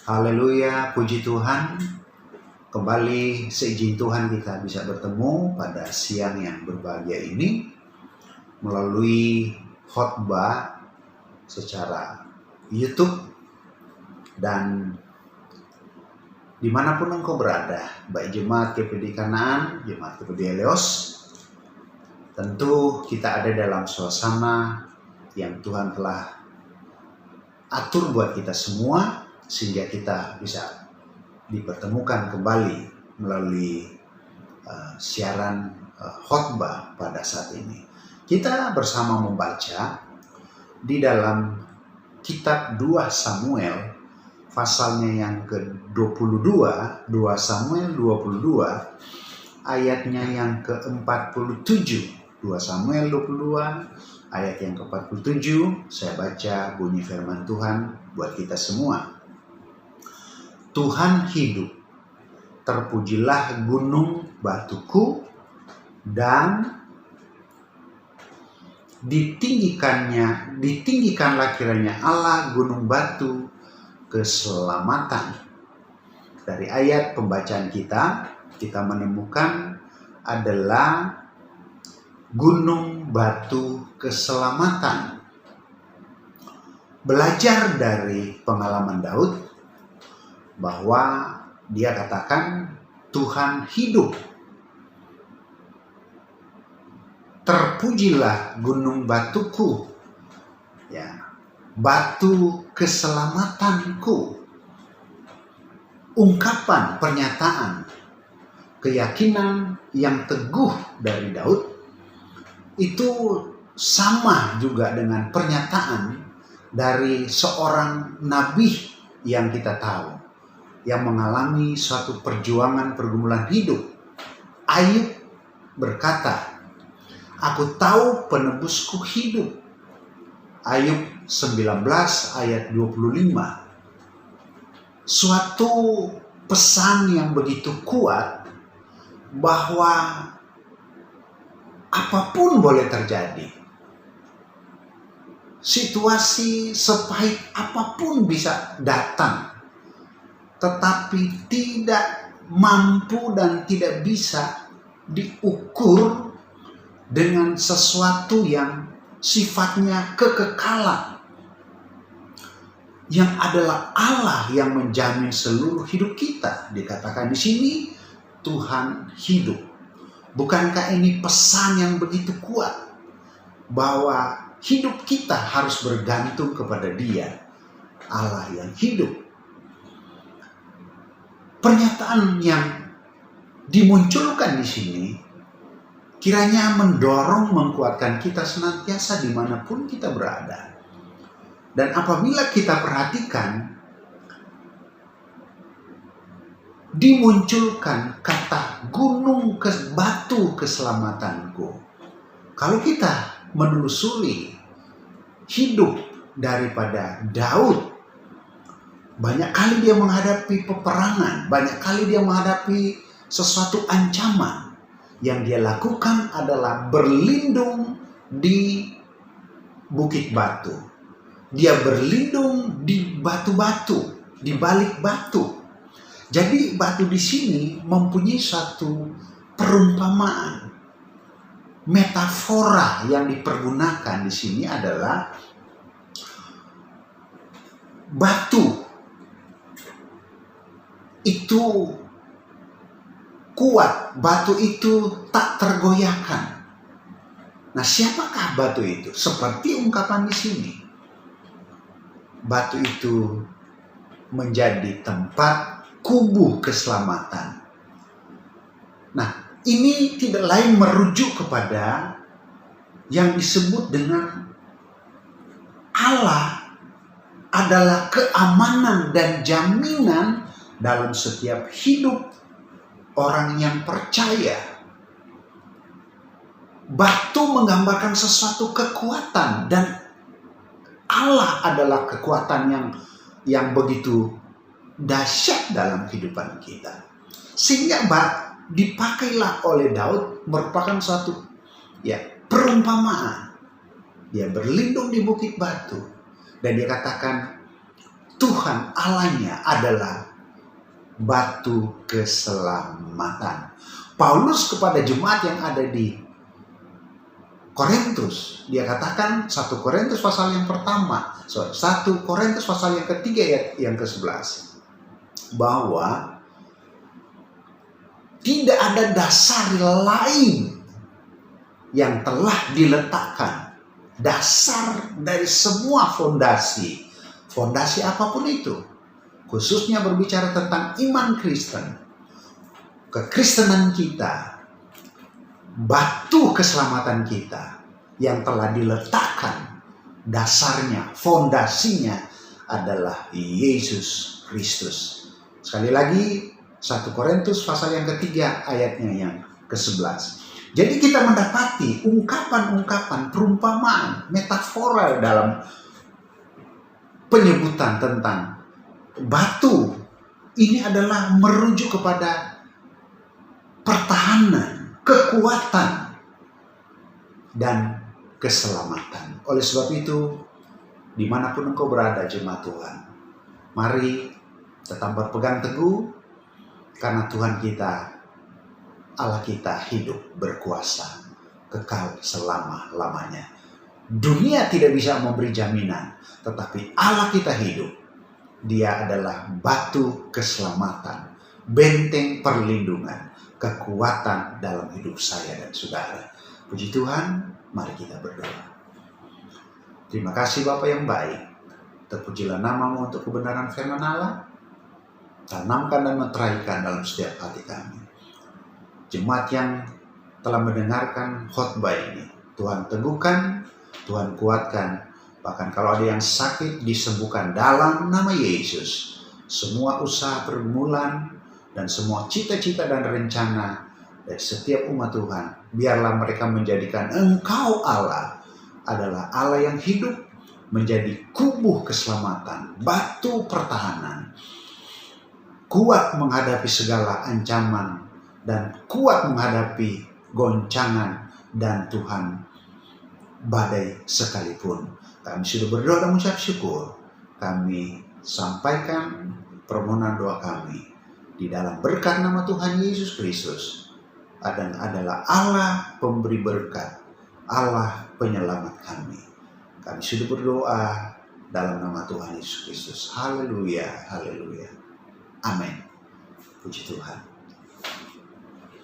Haleluya, puji Tuhan. Kembali seizin Tuhan kita bisa bertemu pada siang yang berbahagia ini melalui khotbah secara YouTube dan dimanapun engkau berada, baik jemaat GPD Kanaan, jemaat GPD Eleos, tentu kita ada dalam suasana yang Tuhan telah atur buat kita semua, sehingga kita bisa dipertemukan kembali melalui siaran khotbah pada saat ini. Kita bersama membaca di dalam kitab 2 Samuel pasalnya yang ke-22, 2 Samuel 22 ayatnya yang ke-47. 2 Samuel 22 ayat yang ke-47, saya baca bunyi firman Tuhan buat kita semua. Tuhan hidup, terpujilah gunung batuku, dan ditinggikanlah kiranya Allah gunung batu keselamatan. Dari ayat pembacaan kita menemukan adalah gunung batu keselamatan. Belajar dari pengalaman Daud bahwa dia katakan Tuhan hidup. Terpujilah gunung batuku, ya, batu keselamatanku. Ungkapan, pernyataan, keyakinan yang teguh dari Daud itu sama juga dengan pernyataan dari seorang nabi yang kita tahu, yang mengalami suatu pergumulan hidup. Ayub berkata, aku tahu penebusku hidup. Ayub 19 ayat 25. Suatu pesan yang begitu kuat bahwa apapun boleh terjadi. Situasi sepahit apapun bisa datang, tetapi tidak mampu dan tidak bisa diukur dengan sesuatu yang sifatnya kekekalan, yang adalah Allah yang menjamin seluruh hidup kita. Dikatakan di sini Tuhan hidup. Bukankah ini pesan yang begitu kuat bahwa hidup kita harus bergantung kepada Dia, Allah yang hidup. Pernyataan yang dimunculkan di sini kiranya mendorong, menguatkan kita senantiasa dimanapun kita berada. Dan apabila kita perhatikan, dimunculkan kata gunung batu keselamatanku. Kalau kita menelusuri hidup daripada Daud, banyak kali dia menghadapi peperangan, banyak kali dia menghadapi sesuatu ancaman. Yang dia lakukan adalah berlindung di bukit batu. Dia berlindung di batu-batu, di balik batu. Jadi batu di sini mempunyai satu perumpamaan. Metafora yang dipergunakan di sini adalah batu itu kuat, batu itu tak tergoyahkan. Nah, siapakah batu itu? Seperti ungkapan di sini, batu itu menjadi tempat kubu keselamatan. Nah, ini tidak lain merujuk kepada yang disebut dengan Allah adalah keamanan dan jaminan dalam setiap hidup orang yang percaya. Batu menggambarkan sesuatu kekuatan, dan Allah adalah kekuatan yang begitu dahsyat dalam kehidupan kita. Sehingga dipakailah oleh Daud merupakan suatu perumpamaan. Dia berlindung di bukit batu dan dia katakan Tuhan Allahnya adalah batu keselamatan. Paulus kepada jemaat yang ada di Korintus, dia katakan 1 Korintus pasal yang pertama, 1 Korintus pasal yang ketiga ayat yang ke-11, bahwa tidak ada dasar lain yang telah diletakkan, dasar dari semua fondasi apapun itu, khususnya berbicara tentang iman Kristen, kekristenan kita, batu keselamatan kita yang telah diletakkan, dasarnya, fondasinya adalah Yesus Kristus. Sekali lagi 1 Korintus pasal yang ketiga ayatnya yang ke-11. Jadi kita mendapati ungkapan-ungkapan perumpamaan, metafora dalam penyebutan tentang batu ini adalah merujuk kepada pertahanan, kekuatan, dan keselamatan. Oleh sebab itu, dimanapun engkau berada jemaat Tuhan, mari tetap berpegang teguh, karena Tuhan kita, Allah kita hidup berkuasa, kekal selama-lamanya. Dunia tidak bisa memberi jaminan, tetapi Allah kita hidup. Dia adalah batu keselamatan, benteng perlindungan, kekuatan dalam hidup saya dan saudara. Puji Tuhan, mari kita berdoa. Terima kasih Bapa yang baik, terpujilah namamu untuk kebenaran firman Allah. Tanamkan dan meteraikan dalam setiap hati kami. Jemaat yang telah mendengarkan khotbah ini, Tuhan teguhkan, Tuhan kuatkan. Bahkan kalau ada yang sakit, disembuhkan dalam nama Yesus. Semua usaha pergumulan dan semua cita-cita dan rencana dari setiap umat Tuhan, biarlah mereka menjadikan Engkau Allah adalah Allah yang hidup, menjadi kubuh keselamatan, batu pertahanan, kuat menghadapi segala ancaman dan kuat menghadapi goncangan dan Tuhan badai sekalipun. Kami sudah berdoa dan mengucap syukur. Kami sampaikan permohonan doa kami di dalam berkat nama Tuhan Yesus Kristus. Dan adalah Allah pemberi berkat, Allah penyelamat kami. Kami sudah berdoa dalam nama Tuhan Yesus Kristus. Haleluya, haleluya. Amin. Puji Tuhan.